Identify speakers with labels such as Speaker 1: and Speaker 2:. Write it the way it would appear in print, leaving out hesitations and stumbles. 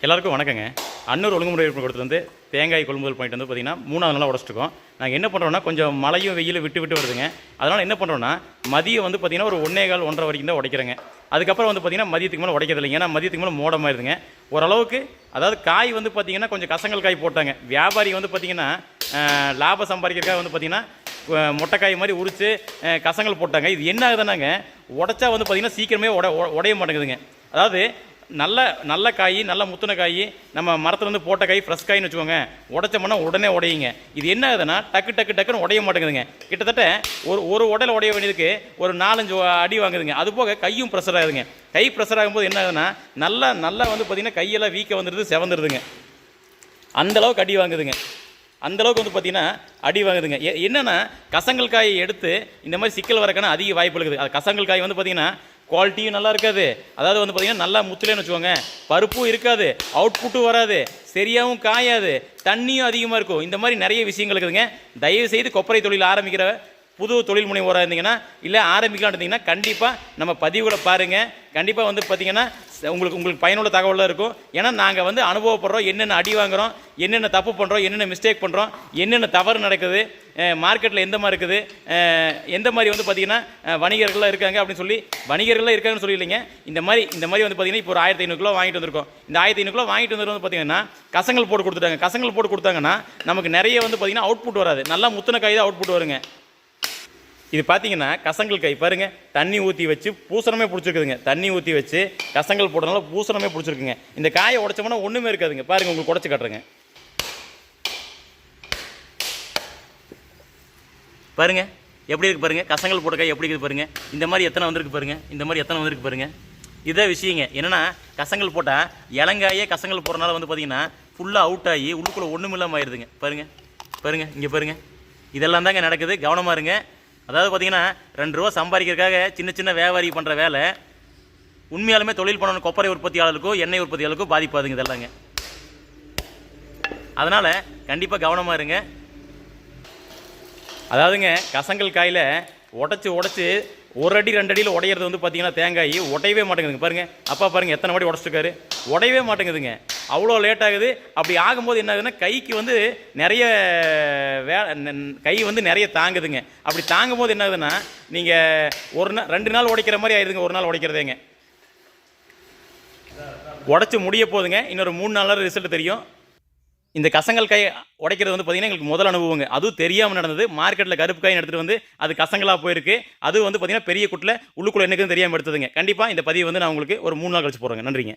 Speaker 1: எல்லாருக்கும் வணக்கங்க. அன்னூர் ஒழுங்குமுறை கொடுத்துருந்து தேங்காய் கொள்முதல் பண்ணிட்டு வந்து பார்த்தீங்கன்னா 3வது நாளாக உடச்சிருக்கோம். நாங்கள் என்ன பண்ணுறோன்னா கொஞ்சம் மழையும் வெயிலும் விட்டு விட்டு வருதுங்க. அதனால் என்ன பண்ணுறோன்னா மதியம் வந்து பார்த்திங்கன்னா ஒரு 1:15 1:30 வரைக்கும் தான் உடைக்கிறேங்க. அதுக்கப்புறம் வந்து பார்த்திங்கன்னா மதியத்துக்கு மேலே உடைக்கிறது இல்லைங்க. ஏன்னா மதியத்துக்கு மேலே மோடமாயிருதுங்க. ஓரளவுக்கு அதாவது காய் வந்து பார்த்திங்கன்னா கொஞ்சம் கசங்கல் காய் போட்டாங்க. வியாபாரி வந்து பார்த்திங்கன்னா லாபம் சம்பாதிக்கிறதுக்காக வந்து பார்த்திங்கன்னா மொட்டைக்காய் மாதிரி உரித்து கசங்கல் போட்டாங்க. இது என்ன ஆகுதுன்னாங்க உடச்சா வந்து பார்த்திங்கன்னா சீக்கிரமே உடைய மாட்டேங்குதுங்க. அதாவது நல்ல காய், நல்ல முத்தின காய், நம்ம மரத்துலேருந்து போட்ட காய், ஃப்ரெஷ் காயின்னு வச்சுக்கோங்க, உடைச்சோம்னா உடனே உடையுங்க. இது என்ன ஆகுதுன்னா டக்குன்னு உடைய மாட்டேங்குதுங்க. கிட்டத்தட்ட ஒரு உடையில் உடைய வேண்டியதுக்கு ஒரு 4-5 அடி வாங்குதுங்க. அதுபோக கையும் ப்ரெஷர் ஆகுதுங்க. கை ப்ரெஷர் ஆகும்போது என்ன ஆகுதுன்னா நல்லா வந்து பார்த்திங்கன்னா கையெல்லாம் வீக்க வந்துடுது, செவந்துடுதுங்க. அந்தளவுக்கு அடி வாங்குதுங்க. அந்தளவுக்கு வந்து பார்த்திங்கன்னா அடி வாங்குதுங்க. என்னென்னா கசங்கல் காயை எடுத்து இந்த மாதிரி சிக்கல் வரக்கான அதிக வாய்ப்பு இருக்குது. அது கசங்கல் காய் வந்து பார்த்திங்கன்னா குவாலிட்டியும் நல்லா இருக்காது. அதாவது வந்து பார்த்திங்கன்னா நல்லா முத்துலேன்னு வச்சுக்கோங்க, பருப்பும் இருக்காது, அவுட்புட்டும் வராது, சரியாகவும் காயாது, தண்ணியும் அதிகமாக இருக்கும். இந்த மாதிரி நிறைய விஷயங்கள் இருக்குதுங்க. தயவுசெய்து கொப்பரை தொழில் ஆரம்பிக்கிற புது தொழில் முனைவோராக இருந்தீங்கன்னா இல்லை ஆரம்பிக்கலான்னு இருந்தீங்கன்னா கண்டிப்பாக நம்ம பதிவுகளை பாருங்கள். கண்டிப்பாக வந்து பார்த்திங்கன்னா உங்களுக்கு பயனுள்ள தகவலாக இருக்கும். ஏன்னா நாங்கள் வந்து அனுபவப்படுறோம், என்னென்ன அடி வாங்குகிறோம், என்னென்ன தப்பு பண்ணுறோம், என்னென்ன மிஸ்டேக் பண்ணுறோம், என்னென்ன தவறு நடக்குது, மார்க்கெட்டில் எந்த மாதிரி இருக்குது, எந்த மாதிரி வந்து பார்த்திங்கன்னா வணிகர்கள்லாம் இருக்காங்க அப்படின்னு சொல்லி. வணிகர்கள்லாம் இருக்காங்கன்னு சொல்லி இல்லைங்க. இந்த மாதிரி வந்து பார்த்திங்கன்னா இப்போ ஒரு 1500 கிலோ வாங்கிட்டு வந்திருக்கோம். இந்த 1500 கிலோ வாங்கிட்டு வந்து பார்த்திங்கன்னா கசங்கல் போட்டு கொடுத்துட்டாங்க. கசங்கல் போட்டு கொடுத்தாங்கன்னா நமக்கு நிறைய வந்து பார்த்திங்கன்னா அவுட்புட் வராது. நல்லா முத்தின காய் தான் அவுட்புட் வருங்க. இது பார்த்தீங்கன்னா கசங்கல் காய் பாருங்கள், தண்ணி ஊற்றி வச்சு பூசணமே பிடிச்சிருக்குதுங்க. தண்ணி ஊற்றி வச்சு கசங்கல் போட்டனால பூசணமே பிடிச்சிருக்குங்க. இந்த காயை உடைச்சோம்னா ஒன்றுமே இருக்காதுங்க. பாருங்கள், உங்களுக்கு உடச்சி காட்டுறேங்க. பாருங்கள் எப்படி இருக்குது பாருங்கள், கசங்கல் போட்ட காய் எப்படி இருக்குது பாருங்கள். இந்த மாதிரி எத்தனை வந்திருக்கு பாருங்கள், இந்த மாதிரி எத்தனை வந்திருக்கு பாருங்கள். இதான் விஷயங்க. என்னென்னா கசங்கல் போட்டால் இளங்காயே கசங்கல் போடுறதுனால வந்து பார்த்திங்கன்னா ஃபுல்லாக அவுட் ஆகி உள்ளுக்குள்ளே ஒன்றும் இல்லாமல் ஆயிடுதுங்க. பாருங்கள் இங்கே பாருங்கள். இதெல்லாம் தாங்க நடக்குது. கவனமாக இருங்க. அதாவது பார்த்திங்கன்னா 2 ரூபா சம்பாதிக்கிறதுக்காக சின்ன வியாபாரி பண்ணுற வேலை உண்மையாலுமே தொழில் பண்ணணும் கொப்பரை உற்பத்தியாளருக்கும் எண்ணெய் உற்பத்தியாளருக்கும் பாதிப்பாதுங்க இதெல்லாங்க. அதனால் கண்டிப்பாக கவனமாக இருங்க. அதாவதுங்க கசங்கல் காயில் உடச்சி 1 அடி 2 அடியில் உடையிறது வந்து பார்த்திங்கன்னா தேங்காய் உடையவே மாட்டேங்குதுங்க. பாருங்கள், அப்பா பாருங்கள் எத்தனை வாட்டி உடச்சிருக்காரு, உடையவே மாட்டேங்குதுங்க. அவ்வளோ லேட் ஆகுது. அப்படி ஆகும்போது என்ன ஆகுதுன்னா கைக்கு வந்து நிறைய கை வந்து நிறைய தாங்குதுங்க. அப்படி தாங்கும் போது என்ன ஆகுதுன்னா நீங்கள் 2 நாள் உடைக்கிற மாதிரி ஆயிடுதுங்க. ஒரு நாள் உடைக்கிறதேங்க உடச்சி முடிய போகுதுங்க. இன்னொரு 3 நாள் ரிசல்ட் தெரியும். இந்த கசங்கல் காய் உடைக்கிறது வந்து பார்த்திங்கன்னா எங்களுக்கு முதல் அனுபவங்க. அதுவும் தெரியாமல் நடந்தது. மார்க்கெட்டில் கருப்பு காய் எடுத்துகிட்டு வந்து அது கசங்கலாக போயிருக்கு. அது வந்து பார்த்திங்கன்னா பெரிய குட்டில் உள்ளுக்குள்ளே என்னக்குன்னு தெரியாமல் எடுத்ததுங்க. கண்டிப்பாக இந்த பதிவு வந்து நான் உங்களுக்கு ஒரு 3 நாள் கழிச்சு போடுறேங்க. நன்றிங்க.